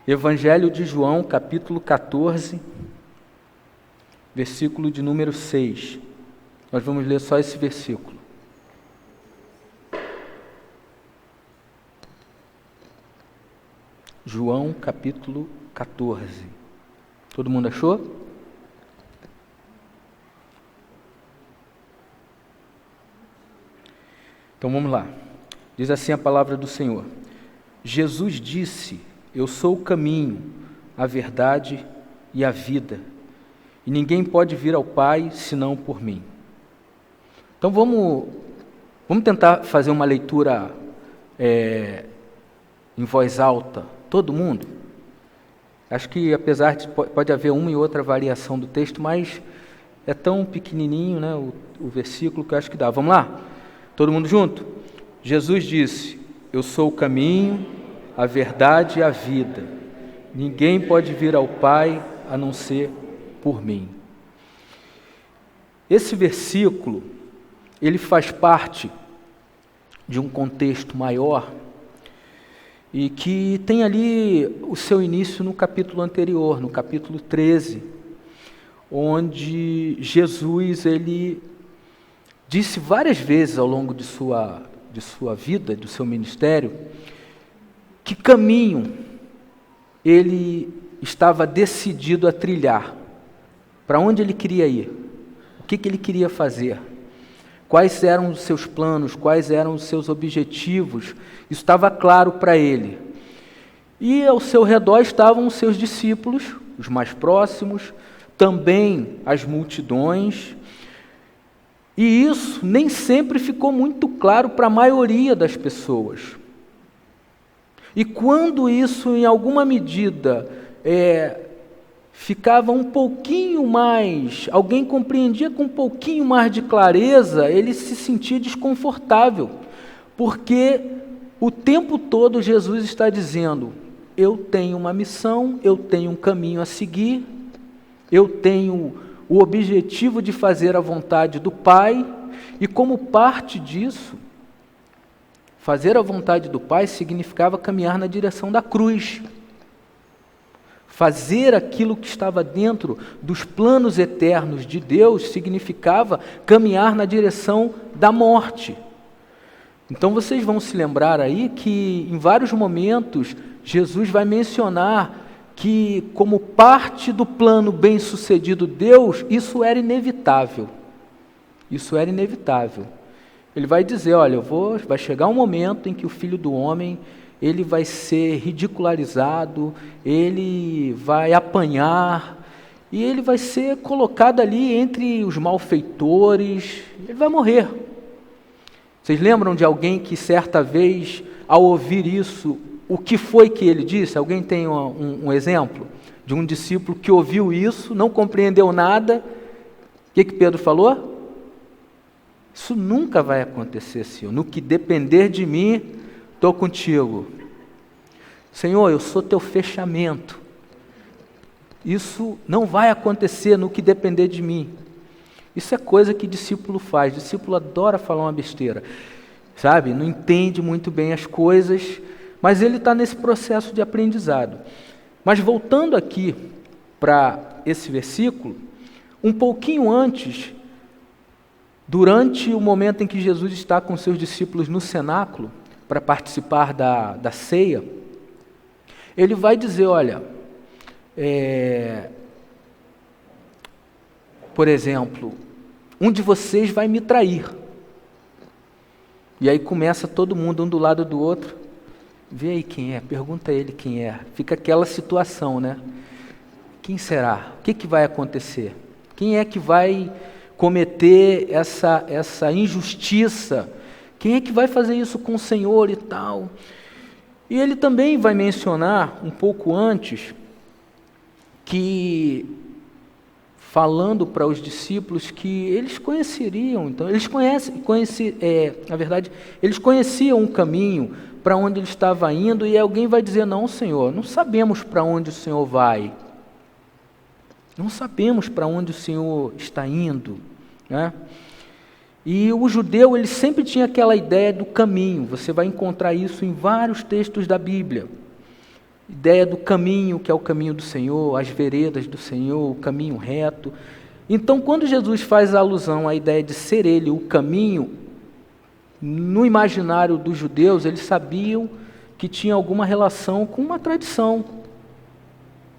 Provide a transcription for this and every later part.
Evangelho de João, capítulo 14, versículo de número 6. Nós vamos ler só esse versículo. João, capítulo 14. Todo mundo achou? Então vamos lá. Diz assim a palavra do Senhor. Jesus disse: Eu sou o caminho, a verdade e a vida, e ninguém pode vir ao Pai senão por mim. Então vamos tentar fazer uma leitura em voz alta, todo mundo? Acho que apesar de pode haver uma e outra variação do texto, mas é tão pequenininho, né, o versículo, que eu acho que dá. Vamos lá? Todo mundo junto? Jesus disse: Eu sou o caminho, a verdade e a vida. Ninguém pode vir ao Pai a não ser por mim. Esse versículo, ele faz parte de um contexto maior e que tem ali o seu início no capítulo anterior, no capítulo 13, onde Jesus, ele disse várias vezes ao longo de sua vida, do seu ministério, que caminho ele estava decidido a trilhar, para onde ele queria ir, o que ele queria fazer, quais eram os seus planos, quais eram os seus objetivos. Isso estava claro para ele. E ao seu redor estavam os seus discípulos, os mais próximos, também as multidões. E isso nem sempre ficou muito claro para a maioria das pessoas. E quando isso, em alguma medida, ficava um pouquinho mais, alguém compreendia com um pouquinho mais de clareza, ele se sentia desconfortável, porque o tempo todo Jesus está dizendo: eu tenho uma missão, eu tenho um caminho a seguir, eu tenho o objetivo de fazer a vontade do Pai, e como parte disso, fazer a vontade do Pai significava caminhar na direção da cruz. Fazer aquilo que estava dentro dos planos eternos de Deus significava caminhar na direção da morte. Então vocês vão se lembrar aí que em vários momentos Jesus vai mencionar que, como parte do plano bem-sucedido de Deus, isso era inevitável. Isso era inevitável. Ele vai dizer: olha, vai chegar um momento em que o Filho do Homem, ele vai ser ridicularizado, ele vai apanhar, e ele vai ser colocado ali entre os malfeitores, ele vai morrer. Vocês lembram de alguém que certa vez, ao ouvir isso, o que foi que ele disse? Alguém tem um exemplo de um discípulo que ouviu isso, não compreendeu nada? O que Pedro falou? Isso nunca vai acontecer, Senhor. No que depender de mim, estou contigo. Senhor, eu sou teu fechamento. Isso não vai acontecer no que depender de mim. Isso é coisa que discípulo faz. Discípulo adora falar uma besteira, sabe? Não entende muito bem as coisas, mas ele está nesse processo de aprendizado. Mas voltando aqui para esse versículo, um pouquinho antes, durante o momento em que Jesus está com seus discípulos no cenáculo, para participar da ceia, ele vai dizer: olha, por exemplo, um de vocês vai me trair. E aí começa todo mundo, um do lado do outro: vê aí quem é, pergunta a ele quem é. Fica aquela situação, né? Quem será? O que vai acontecer? Quem é que vai cometer essa injustiça? Quem é que vai fazer isso com o Senhor e tal? E ele também vai mencionar, um pouco antes, que, falando para os discípulos, que eles conheceriam, então, eles conheciam um caminho para onde ele estava indo, e alguém vai dizer: não, Senhor, não sabemos para onde o Senhor vai. Não sabemos para onde o Senhor está indo, né? E o judeu, ele sempre tinha aquela ideia do caminho. Você vai encontrar isso em vários textos da Bíblia. ideia do caminho, que é o caminho do Senhor, as veredas do Senhor, o caminho reto. Então, quando Jesus faz alusão à ideia de ser Ele o caminho, no imaginário dos judeus, eles sabiam que tinha alguma relação com uma tradição,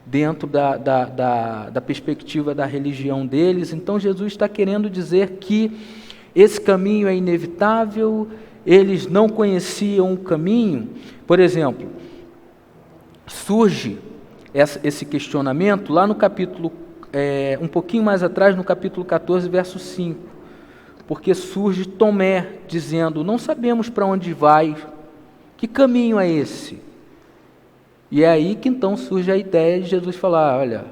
dentro da perspectiva da religião deles. Então, Jesus está querendo dizer que esse caminho é inevitável, eles não conheciam o caminho. Por exemplo, surge esse questionamento lá no capítulo, um pouquinho mais atrás, no capítulo 14, verso 5, porque surge Tomé dizendo: não sabemos para onde vai, que caminho é esse? E é aí que então surge a ideia de Jesus falar: olha,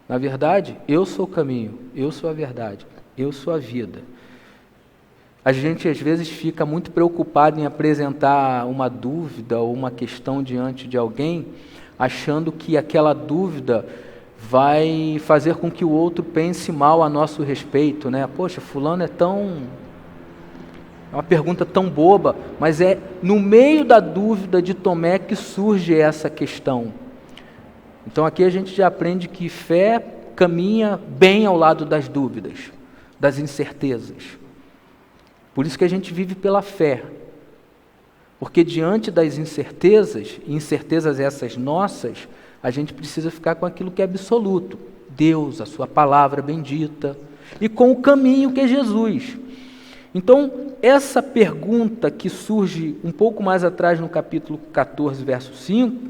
na verdade, eu sou o caminho, eu sou a verdade, eu sou a vida. A gente às vezes fica muito preocupado em apresentar uma dúvida ou uma questão diante de alguém, achando que aquela dúvida vai fazer com que o outro pense mal a nosso respeito, né? Poxa, fulano é uma pergunta tão boba, mas é no meio da dúvida de Tomé que surge essa questão. Então aqui a gente já aprende que fé caminha bem ao lado das dúvidas, das incertezas. Por isso que a gente vive pela fé. Porque diante das incertezas, e incertezas essas nossas, a gente precisa ficar com aquilo que é absoluto. Deus, a sua palavra bendita, e com o caminho que é Jesus. Então, essa pergunta que surge um pouco mais atrás no capítulo 14, verso 5,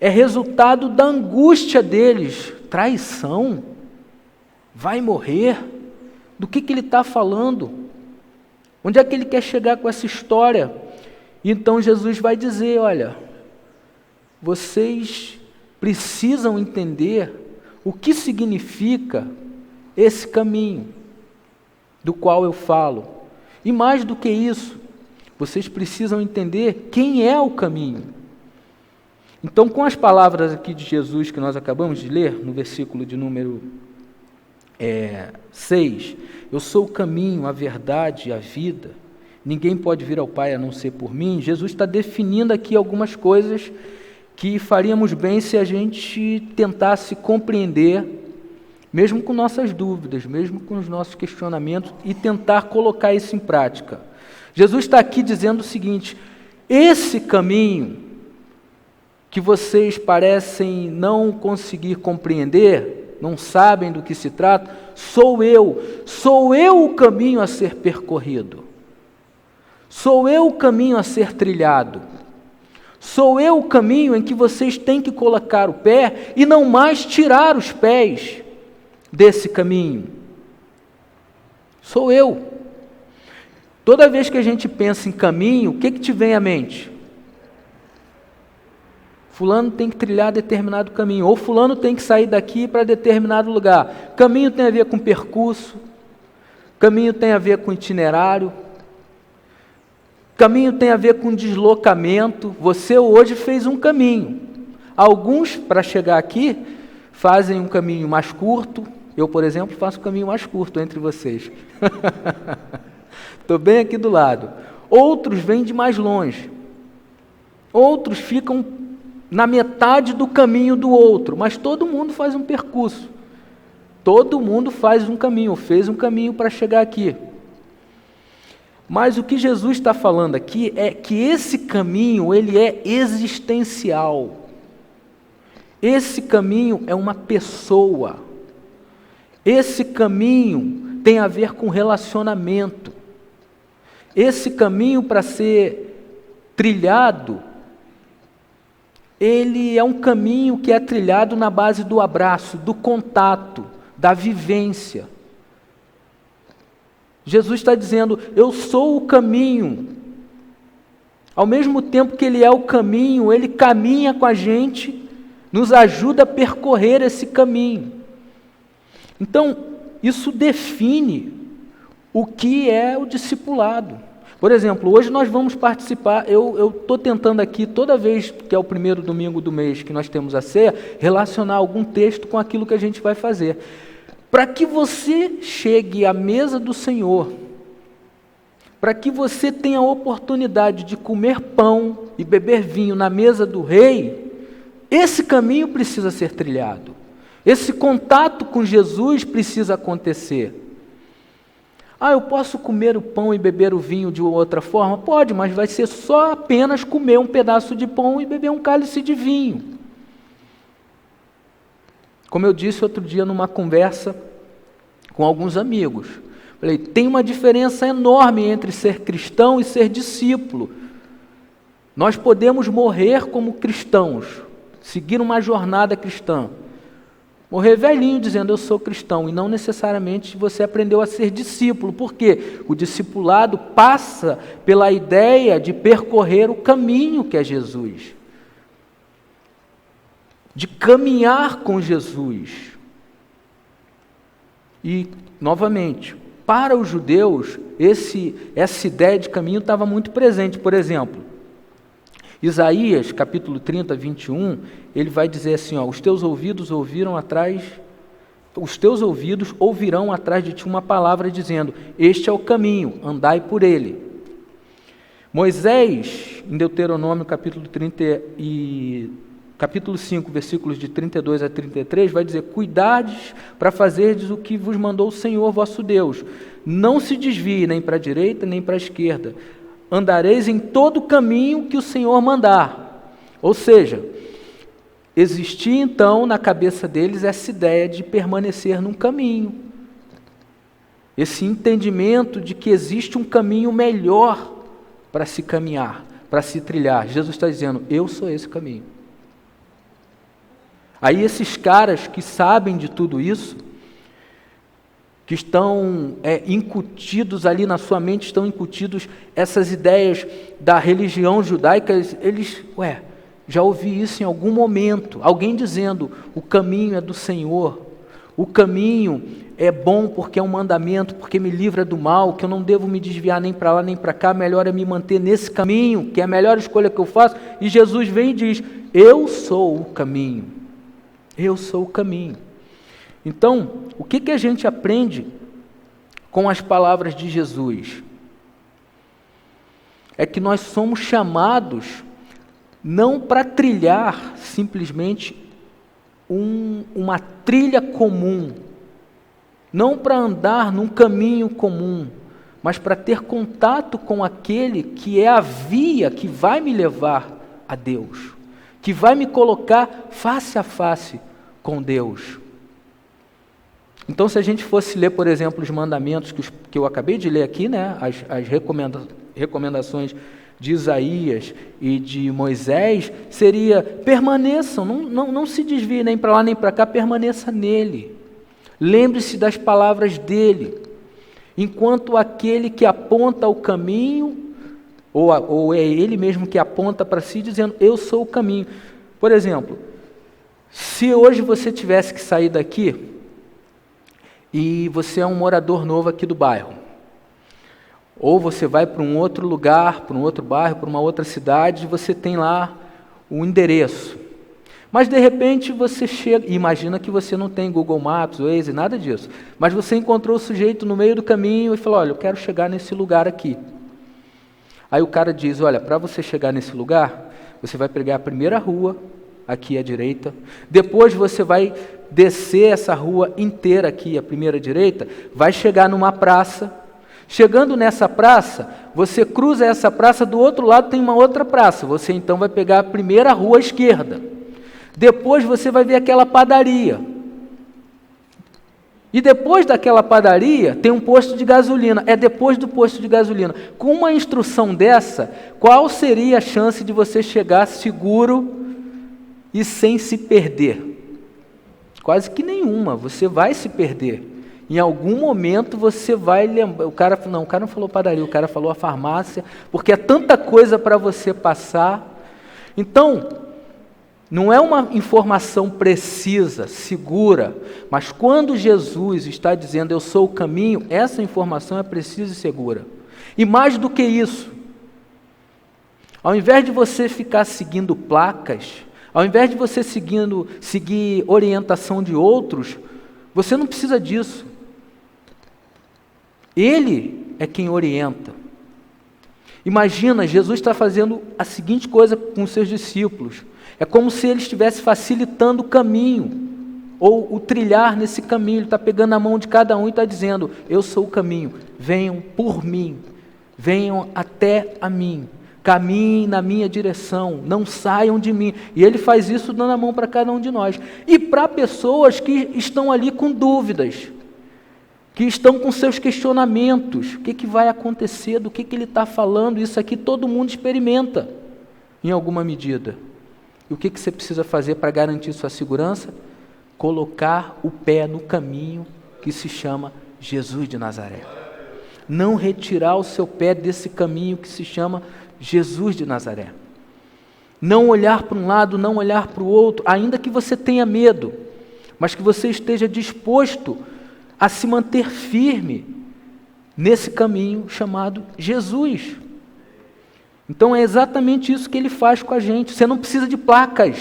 é resultado da angústia deles. Traição? Vai morrer? Do que ele está falando? Onde é que ele quer chegar com essa história? E então Jesus vai dizer: olha, vocês precisam entender o que significa esse caminho do qual eu falo. E mais do que isso, vocês precisam entender quem é o caminho. Então, com as palavras aqui de Jesus que nós acabamos de ler, no versículo de número 6, eu sou o caminho, a verdade e a vida, ninguém pode vir ao Pai a não ser por mim. Jesus está definindo aqui algumas coisas que faríamos bem se a gente tentasse compreender, mesmo com nossas dúvidas, mesmo com os nossos questionamentos, e tentar colocar isso em prática. Jesus está aqui dizendo o seguinte: esse caminho que vocês parecem não conseguir compreender, não sabem do que se trata, sou eu o caminho a ser percorrido, sou eu o caminho a ser trilhado, sou eu o caminho em que vocês têm que colocar o pé e não mais tirar os pés desse caminho. Sou eu. Toda vez que a gente pensa em caminho, o que te vem à mente? Fulano tem que trilhar determinado caminho, ou fulano tem que sair daqui para determinado lugar. Caminho tem a ver com percurso, caminho tem a ver com itinerário, caminho tem a ver com deslocamento. Você hoje fez um caminho. Alguns, para chegar aqui, fazem um caminho mais curto. Eu, por exemplo, faço um caminho mais curto entre vocês. Estou bem aqui do lado. Outros vêm de mais longe. Outros ficam na metade do caminho do outro, mas todo mundo faz um percurso. Todo mundo faz um caminho, fez um caminho para chegar aqui. Mas o que Jesus está falando aqui é que esse caminho, ele é existencial. Esse caminho é uma pessoa. Esse caminho tem a ver com relacionamento. Esse caminho, para ser trilhado, ele é um caminho que é trilhado na base do abraço, do contato, da vivência. Jesus está dizendo: eu sou o caminho. Ao mesmo tempo que ele é o caminho, ele caminha com a gente, nos ajuda a percorrer esse caminho. Então, isso define o que é o discipulado. Por exemplo, hoje nós vamos participar, eu estou tentando aqui, toda vez que é o primeiro domingo do mês que nós temos a ceia, relacionar algum texto com aquilo que a gente vai fazer. Para que você chegue à mesa do Senhor, para que você tenha a oportunidade de comer pão e beber vinho na mesa do Rei, Esse caminho precisa ser trilhado. Esse contato com Jesus precisa acontecer. Eu posso comer o pão e beber o vinho de outra forma? Pode, mas vai ser só apenas comer um pedaço de pão e beber um cálice de vinho. Como eu disse outro dia numa conversa com alguns amigos, falei, tem uma diferença enorme entre ser cristão e ser discípulo. Nós podemos morrer como cristãos, seguir uma jornada cristã, morrer velhinho dizendo eu sou cristão, e não necessariamente você aprendeu a ser discípulo. Por quê? O discipulado passa pela ideia de percorrer o caminho que é Jesus, de caminhar com Jesus. E, novamente, para os judeus, essa ideia de caminho estava muito presente. Por exemplo, Isaías, capítulo 30, 21, ele vai dizer assim, os teus ouvidos ouvirão atrás de ti uma palavra dizendo, este é o caminho, andai por ele. Moisés, em Deuteronômio, capítulo 5, versículos de 32 a 33, vai dizer, cuidades para fazerdes o que vos mandou o Senhor vosso Deus, não se desvie nem para a direita nem para a esquerda, andareis em todo o caminho que o Senhor mandar. Ou seja, existia então na cabeça deles essa ideia de permanecer num caminho, esse entendimento de que existe um caminho melhor para se caminhar, para se trilhar. Jesus está dizendo, eu sou esse caminho. Aí esses caras que sabem de tudo isso, que estão incutidos ali na sua mente, estão incutidos essas ideias da religião judaica, eles, já ouvi isso em algum momento, alguém dizendo, o caminho é do Senhor, o caminho é bom porque é um mandamento, porque me livra do mal, que eu não devo me desviar nem para lá nem para cá, melhor é me manter nesse caminho, que é a melhor escolha que eu faço, e Jesus vem e diz, eu sou o caminho, eu sou o caminho. Então, o que a gente aprende com as palavras de Jesus? É que nós somos chamados não para trilhar simplesmente uma trilha comum, não para andar num caminho comum, mas para ter contato com aquele que é a via que vai me levar a Deus, que vai me colocar face a face com Deus. Então, se a gente fosse ler, por exemplo, os mandamentos que eu acabei de ler aqui, né, as recomendações de Isaías e de Moisés, seria, permaneçam, não se desvie nem para lá nem para cá, permaneça nele. Lembre-se das palavras dele, enquanto aquele que aponta o caminho, ou é ele mesmo que aponta para si, dizendo, eu sou o caminho. Por exemplo, se hoje você tivesse que sair daqui, e você é um morador novo aqui do bairro, ou você vai para um outro lugar, para um outro bairro, para uma outra cidade, e você tem lá o endereço. Mas de repente você chega, imagina que você não tem Google Maps, Waze, nada disso, mas você encontrou o sujeito no meio do caminho e falou, olha, eu quero chegar nesse lugar aqui. Aí o cara diz, olha, para você chegar nesse lugar, você vai pegar a primeira rua, aqui à direita, depois você vai descer essa rua inteira aqui, à primeira direita, vai chegar numa praça, chegando nessa praça, você cruza essa praça, do outro lado tem uma outra praça, você então vai pegar a primeira rua à esquerda, depois você vai ver aquela padaria, e depois daquela padaria tem um posto de gasolina, é depois do posto de gasolina. Com uma instrução dessa, qual seria a chance de você chegar seguro e sem se perder? Quase que nenhuma, você vai se perder. Em algum momento você vai lembrar, o cara não falou padaria, o cara falou a farmácia, porque é tanta coisa para você passar. Então, não é uma informação precisa, segura, mas quando Jesus está dizendo eu sou o caminho, essa informação é precisa e segura. E mais do que isso, ao invés de você ficar seguindo placas, ao invés de você seguir orientação de outros, você não precisa disso. Ele é quem orienta. Imagina, Jesus está fazendo a seguinte coisa com os seus discípulos. É como se ele estivesse facilitando o caminho, ou o trilhar nesse caminho. Ele está pegando a mão de cada um e está dizendo: eu sou o caminho, venham por mim, venham até a mim, caminhem na minha direção, não saiam de mim. E ele faz isso dando a mão para cada um de nós. E para pessoas que estão ali com dúvidas, que estão com seus questionamentos, o que vai acontecer, do que ele está falando, isso aqui todo mundo experimenta, em alguma medida. E o que você precisa fazer para garantir sua segurança? Colocar o pé no caminho que se chama Jesus de Nazaré. Não retirar o seu pé desse caminho que se chama Jesus de Nazaré. Não olhar para um lado, não olhar para o outro, ainda que você tenha medo, mas que você esteja disposto a se manter firme nesse caminho chamado Jesus. Então é exatamente isso que ele faz com a gente. Você não precisa de placas.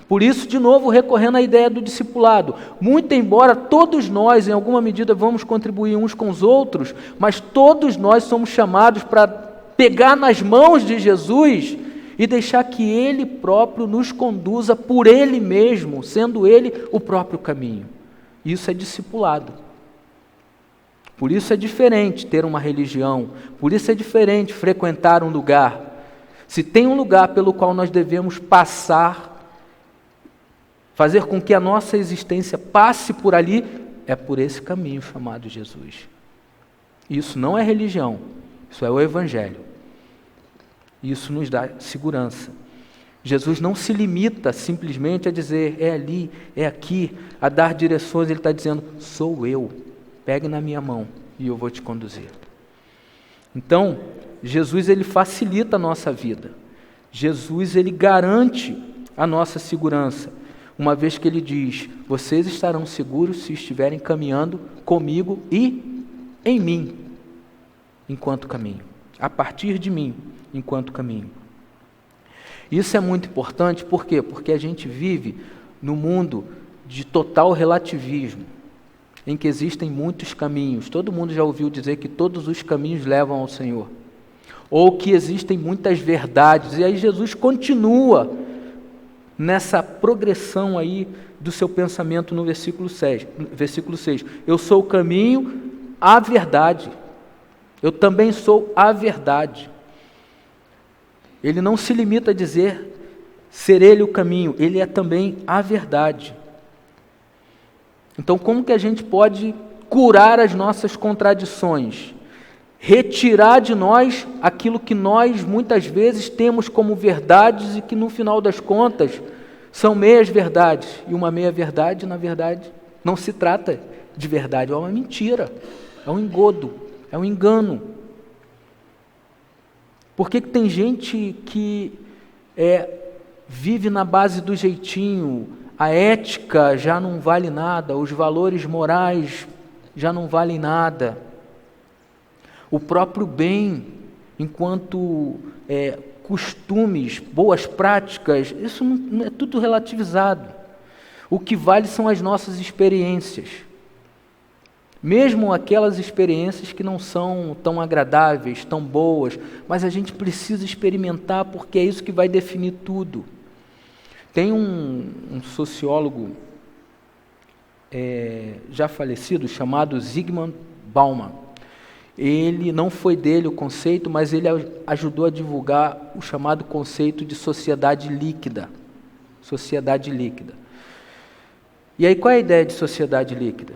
Por isso, de novo, recorrendo à ideia do discipulado. Muito embora todos nós, em alguma medida, vamos contribuir uns com os outros, mas todos nós somos chamados para pegar nas mãos de Jesus e deixar que Ele próprio nos conduza por Ele mesmo, sendo Ele o próprio caminho. Isso é discipulado. Por isso é diferente ter uma religião, por isso é diferente frequentar um lugar. Se tem um lugar pelo qual nós devemos passar, fazer com que a nossa existência passe por ali, é por esse caminho chamado Jesus. Isso não é religião, isso é o Evangelho. Isso nos dá segurança. Jesus não se limita simplesmente a dizer, é ali, é aqui, a dar direções. Ele está dizendo, sou eu, pegue na minha mão e eu vou te conduzir. Então, Jesus ele facilita a nossa vida. Jesus ele garante a nossa segurança. Uma vez que ele diz, vocês estarão seguros se estiverem caminhando comigo e em mim, enquanto caminho. A partir de mim, enquanto caminho. Isso é muito importante, por quê? Porque a gente vive no mundo de total relativismo, em que existem muitos caminhos. Todo mundo já ouviu dizer que todos os caminhos levam ao Senhor. Ou que existem muitas verdades. E aí Jesus continua nessa progressão aí do seu pensamento no versículo 6. Eu sou o caminho, a verdade. Eu também sou a verdade. Ele não se limita a dizer ser ele o caminho, ele é também a verdade. Então, como que a gente pode curar as nossas contradições? Retirar de nós aquilo que nós muitas vezes temos como verdades e que no final das contas são meias verdades. E uma meia verdade, na verdade, não se trata de verdade, é uma mentira, é um engodo, é um engano. Por que tem gente que vive na base do jeitinho, a ética já não vale nada, os valores morais já não valem nada, o próprio bem, enquanto costumes, boas práticas, isso não é tudo relativizado. O que vale são as nossas experiências. Mesmo aquelas experiências que não são tão agradáveis, tão boas, mas a gente precisa experimentar porque é isso que vai definir tudo. Tem um sociólogo já falecido, chamado Zygmunt Bauman. Ele, não foi dele o conceito, mas ele ajudou a divulgar o chamado conceito de sociedade líquida. Sociedade líquida. E aí qual é a ideia de sociedade líquida?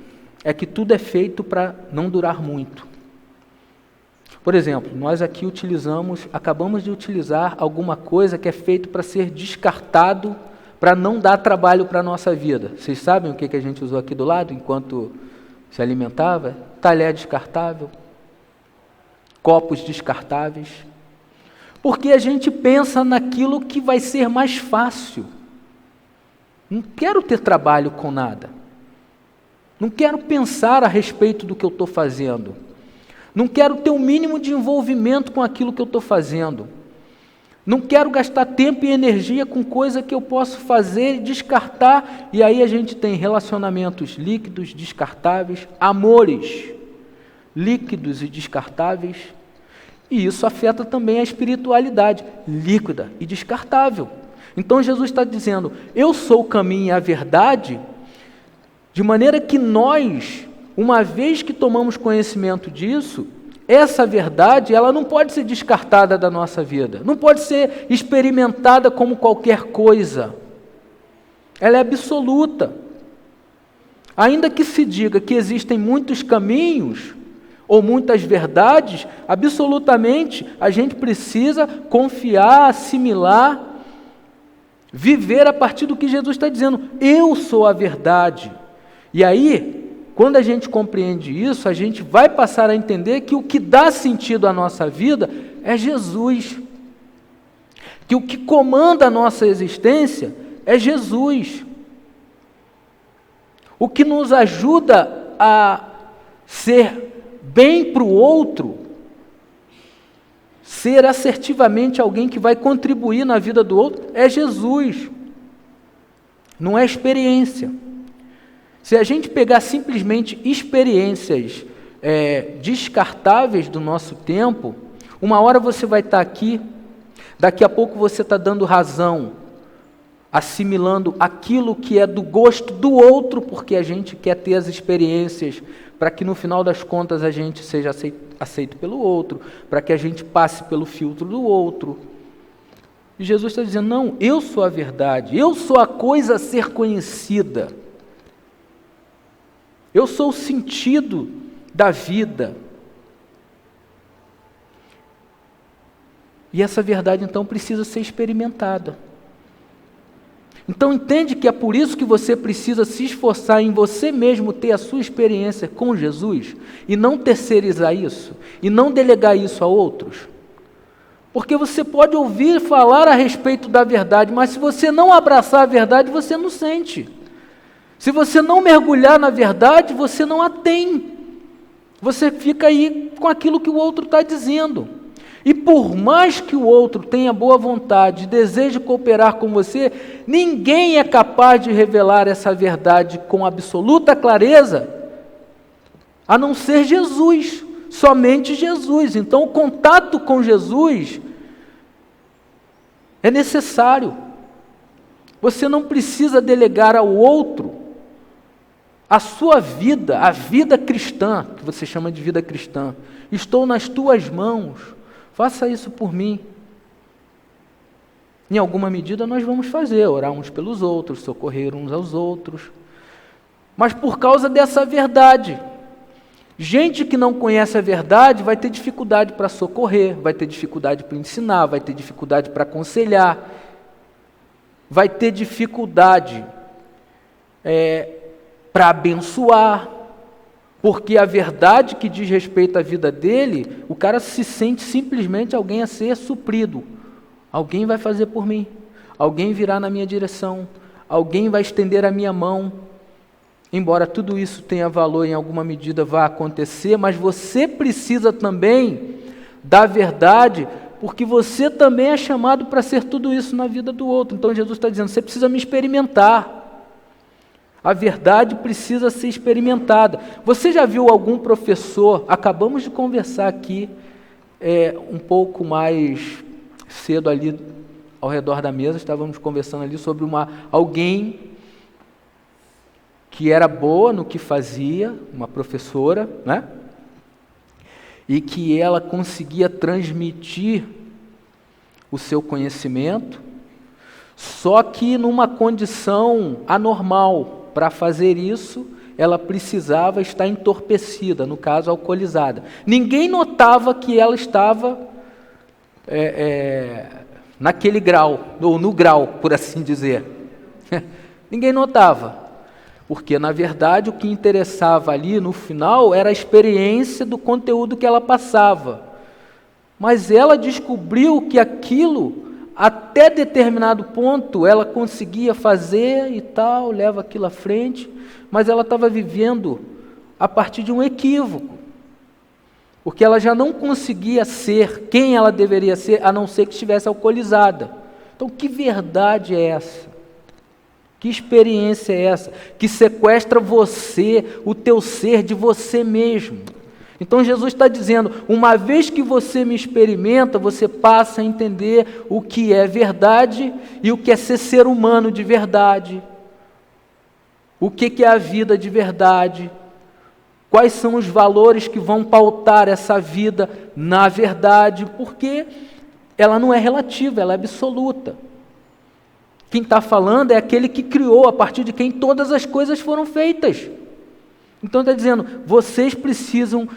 É que tudo é feito para não durar muito. Por exemplo, nós aqui acabamos de utilizar alguma coisa que é feito para ser descartado, para não dar trabalho para a nossa vida. Vocês sabem o que a gente usou aqui do lado, enquanto se alimentava? Talher descartável, copos descartáveis. Porque a gente pensa naquilo que vai ser mais fácil. Não quero ter trabalho com nada. Não quero pensar a respeito do que eu estou fazendo. Não quero ter o mínimo de envolvimento com aquilo que eu estou fazendo. Não quero gastar tempo e energia com coisa que eu posso fazer e descartar. E aí a gente tem relacionamentos líquidos, descartáveis, amores líquidos e descartáveis. E isso afeta também a espiritualidade, líquida e descartável. Então Jesus está dizendo, eu sou o caminho e a verdade, de maneira que nós, uma vez que tomamos conhecimento disso, essa verdade, ela não pode ser descartada da nossa vida, não pode ser experimentada como qualquer coisa, ela é absoluta. Ainda que se diga que existem muitos caminhos, ou muitas verdades, absolutamente a gente precisa confiar, assimilar, viver a partir do que Jesus está dizendo, eu sou a verdade. E aí, quando a gente compreende isso, a gente vai passar a entender que o que dá sentido à nossa vida é Jesus. Que o que comanda a nossa existência é Jesus. O que nos ajuda a ser bem para o outro, ser assertivamente alguém que vai contribuir na vida do outro, é Jesus. Não é experiência. Se a gente pegar simplesmente experiências descartáveis do nosso tempo, uma hora você vai estar aqui, daqui a pouco você está dando razão, assimilando aquilo que é do gosto do outro, porque a gente quer ter as experiências para que no final das contas a gente seja aceito pelo outro, para que a gente passe pelo filtro do outro. E Jesus está dizendo, não, eu sou a verdade, eu sou a coisa a ser conhecida. Eu sou o sentido da vida. E essa verdade, então, precisa ser experimentada. Então, entende que é por isso que você precisa se esforçar em você mesmo ter a sua experiência com Jesus e não terceirizar isso, e não delegar isso a outros. Porque você pode ouvir falar a respeito da verdade, mas se você não abraçar a verdade, você não sente. Se você não mergulhar na verdade, você não a tem. Você fica aí com aquilo que o outro está dizendo. E por mais que o outro tenha boa vontade, deseje cooperar com você, ninguém é capaz de revelar essa verdade com absoluta clareza, a não ser Jesus, somente Jesus. Então o contato com Jesus é necessário. Você não precisa delegar ao outro a sua vida, a vida cristã, que você chama de vida cristã. Estou nas tuas mãos, faça isso por mim. Em alguma medida nós vamos fazer, orar uns pelos outros, socorrer uns aos outros. Mas por causa dessa verdade, gente que não conhece a verdade vai ter dificuldade para socorrer, vai ter dificuldade para ensinar, vai ter dificuldade para aconselhar, vai ter dificuldade para abençoar, porque a verdade que diz respeito à vida dele, o cara se sente simplesmente alguém a ser suprido. Alguém vai fazer por mim, alguém virá na minha direção, alguém vai estender a minha mão. Embora tudo isso tenha valor, em alguma medida vai acontecer, mas você precisa também da verdade, porque você também é chamado para ser tudo isso na vida do outro. Então Jesus está dizendo, você precisa me experimentar. A verdade precisa ser experimentada. Você já viu algum professor, acabamos de conversar aqui, um pouco mais cedo ali, ao redor da mesa, estávamos conversando ali sobre alguém que era boa no que fazia, uma professora, né? E que ela conseguia transmitir o seu conhecimento, só que numa condição anormal. Para fazer isso, ela precisava estar entorpecida, no caso, alcoolizada. Ninguém notava que ela estava naquele grau, ou no grau, por assim dizer. Ninguém notava, porque, na verdade, o que interessava ali, no final, era a experiência do conteúdo que ela passava. Mas ela descobriu que aquilo, até determinado ponto, ela conseguia fazer e tal, leva aquilo à frente, mas ela estava vivendo a partir de um equívoco, porque ela já não conseguia ser quem ela deveria ser, a não ser que estivesse alcoolizada. Então, que verdade é essa? Que experiência é essa? Que sequestra você, o teu ser de você mesmo. Então Jesus está dizendo, uma vez que você me experimenta, você passa a entender o que é verdade e o que é ser humano de verdade. O que é a vida de verdade? Quais são os valores que vão pautar essa vida na verdade? Porque ela não é relativa, ela é absoluta. Quem está falando é aquele que criou, a partir de quem todas as coisas foram feitas. Então está dizendo, vocês precisam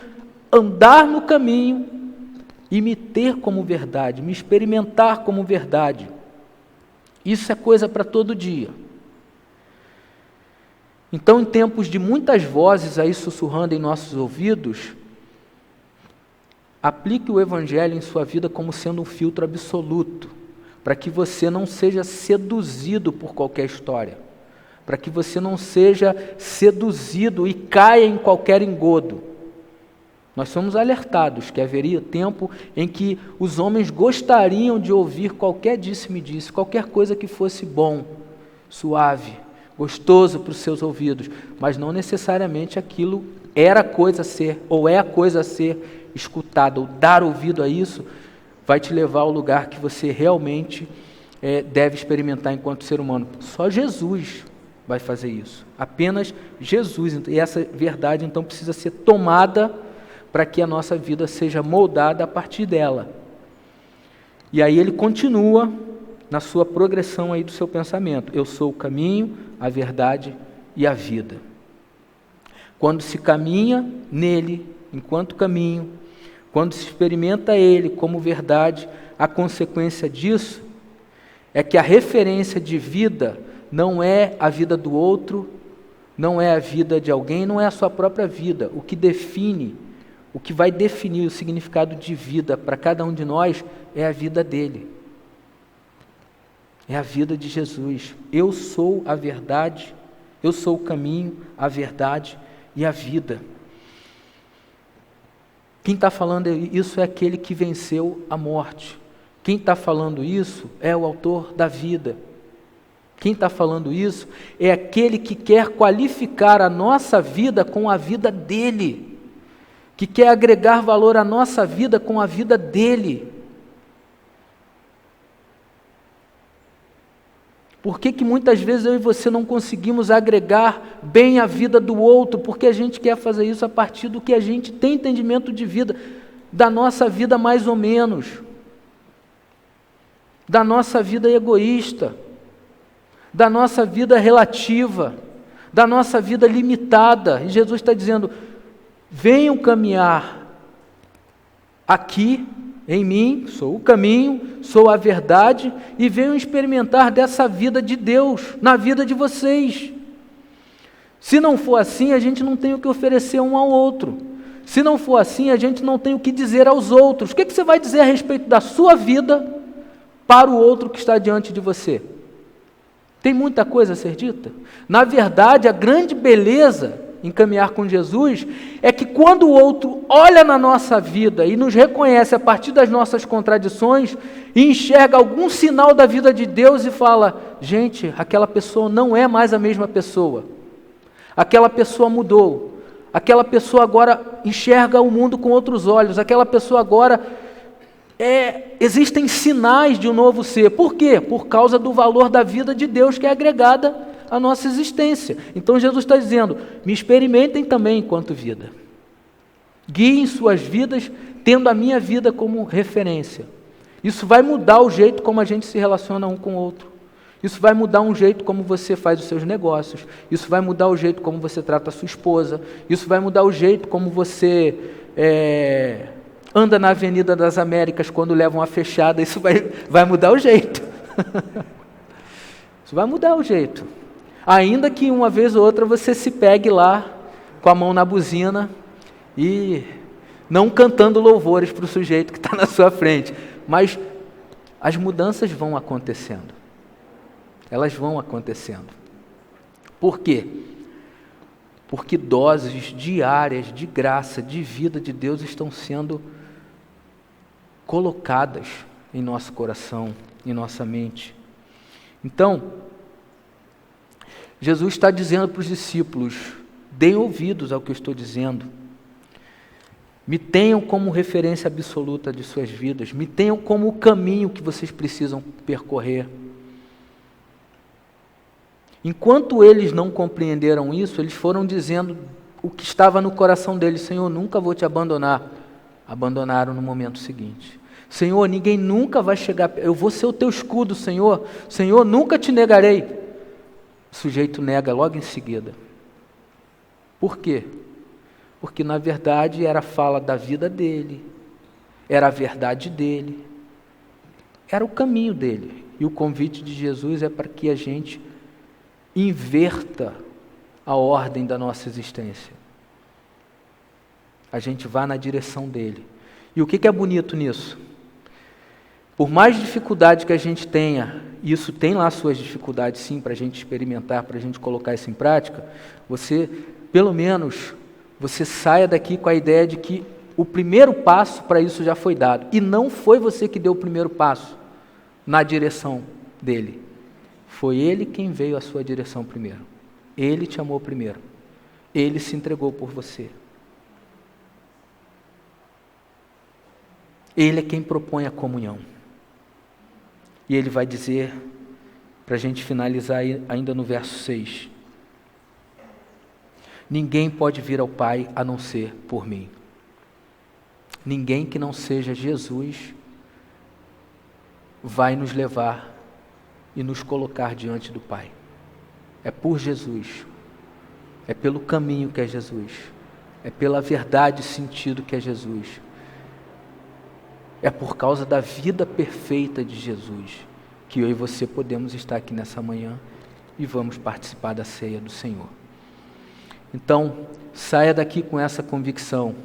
andar no caminho e me ter como verdade, me experimentar como verdade. Isso é coisa para todo dia. Então, em tempos de muitas vozes aí sussurrando em nossos ouvidos, aplique o Evangelho em sua vida como sendo um filtro absoluto, para que você não seja seduzido por qualquer história, para que você não seja seduzido e caia em qualquer engodo. Nós somos alertados que haveria tempo em que os homens gostariam de ouvir qualquer disse-me-disse, qualquer coisa que fosse bom, suave, gostoso para os seus ouvidos, mas não necessariamente aquilo era a coisa a ser, ou é a coisa a ser escutada, ou dar ouvido a isso, vai te levar ao lugar que você realmente deve experimentar enquanto ser humano. Só Jesus vai fazer isso, apenas Jesus, e essa verdade então precisa ser tomada para que a nossa vida seja moldada a partir dela. E aí ele continua na sua progressão aí do seu pensamento. Eu sou o caminho, a verdade e a vida. Quando se caminha nele, enquanto caminho, quando se experimenta ele como verdade, a consequência disso é que a referência de vida não é a vida do outro, não é a vida de alguém, não é a sua própria vida. O que vai definir o significado de vida para cada um de nós é a vida dele. É a vida de Jesus. Eu sou a verdade, eu sou o caminho, a verdade e a vida. Quem está falando isso é aquele que venceu a morte. Quem está falando isso é o autor da vida. Quem está falando isso é aquele que quer qualificar a nossa vida com a vida dele, que quer agregar valor à nossa vida com a vida dele. Por que muitas vezes eu e você não conseguimos agregar bem a vida do outro? Porque a gente quer fazer isso a partir do que a gente tem entendimento de vida, da nossa vida mais ou menos, da nossa vida egoísta, da nossa vida relativa, da nossa vida limitada. E Jesus está dizendo, venham caminhar aqui, em mim, sou o caminho, sou a verdade, e venham experimentar dessa vida de Deus, na vida de vocês. Se não for assim, a gente não tem o que oferecer um ao outro. Se não for assim, a gente não tem o que dizer aos outros. O que você vai dizer a respeito da sua vida para o outro que está diante de você? Tem muita coisa a ser dita? Na verdade, a grande beleza em caminhar com Jesus é que quando o outro olha na nossa vida e nos reconhece a partir das nossas contradições e enxerga algum sinal da vida de Deus e fala, gente, aquela pessoa não é mais a mesma pessoa, aquela pessoa mudou, aquela pessoa agora enxerga o mundo com outros olhos, aquela pessoa agora existem sinais de um novo ser. Por quê? Por causa do valor da vida de Deus que é agregada à nossa existência. Então Jesus está dizendo, me experimentem também enquanto vida. Guiem suas vidas tendo a minha vida como referência. Isso vai mudar o jeito como a gente se relaciona um com o outro. Isso vai mudar um jeito como você faz os seus negócios. Isso vai mudar o jeito como você trata a sua esposa. Isso vai mudar o jeito como você anda na Avenida das Américas quando leva uma fechada. Isso vai mudar o jeito. Isso vai mudar o jeito. Ainda que uma vez ou outra você se pegue lá com a mão na buzina e não cantando louvores para o sujeito que está na sua frente. Mas as mudanças vão acontecendo. Elas vão acontecendo. Por quê? Porque doses diárias de graça, de vida de Deus estão sendo colocadas em nosso coração, em nossa mente. Então, Jesus está dizendo para os discípulos, deem ouvidos ao que eu estou dizendo. Me tenham como referência absoluta de suas vidas. Me tenham como o caminho que vocês precisam percorrer. Enquanto eles não compreenderam isso, eles foram dizendo o que estava no coração deles: Senhor, nunca vou te abandonar. Abandonaram no momento seguinte. Senhor, ninguém nunca vai chegar, eu vou ser o teu escudo, Senhor. Senhor, nunca te negarei. O sujeito nega logo em seguida. Por quê? Porque na verdade era a fala da vida dele, era a verdade dele, era o caminho dele. E o convite de Jesus é para que a gente inverta a ordem da nossa existência. A gente vá na direção dele. E o que é bonito nisso? Por mais dificuldade que a gente tenha, isso tem lá suas dificuldades sim, para a gente experimentar, para a gente colocar isso em prática, você, pelo menos, você saia daqui com a ideia de que o primeiro passo para isso já foi dado. E não foi você que deu o primeiro passo na direção dele. Foi ele quem veio à sua direção primeiro. Ele te amou primeiro. Ele se entregou por você. Ele é quem propõe a comunhão. E ele vai dizer, para a gente finalizar ainda no verso 6, ninguém pode vir ao Pai a não ser por mim. Ninguém que não seja Jesus vai nos levar e nos colocar diante do Pai. É por Jesus, é pelo caminho que é Jesus, é pela verdade e sentido que é Jesus. É por causa da vida perfeita de Jesus que eu e você podemos estar aqui nessa manhã e vamos participar da ceia do Senhor. Então, saia daqui com essa convicção.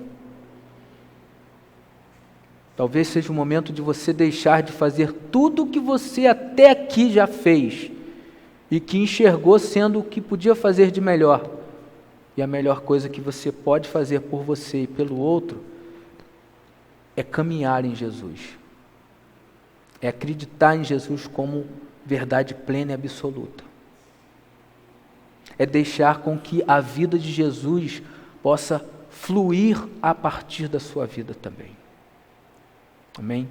Talvez seja o momento de você deixar de fazer tudo o que você até aqui já fez e que enxergou sendo o que podia fazer de melhor. E a melhor coisa que você pode fazer por você e pelo outro é caminhar em Jesus. É acreditar em Jesus como verdade plena e absoluta. É deixar com que a vida de Jesus possa fluir a partir da sua vida também. Amém?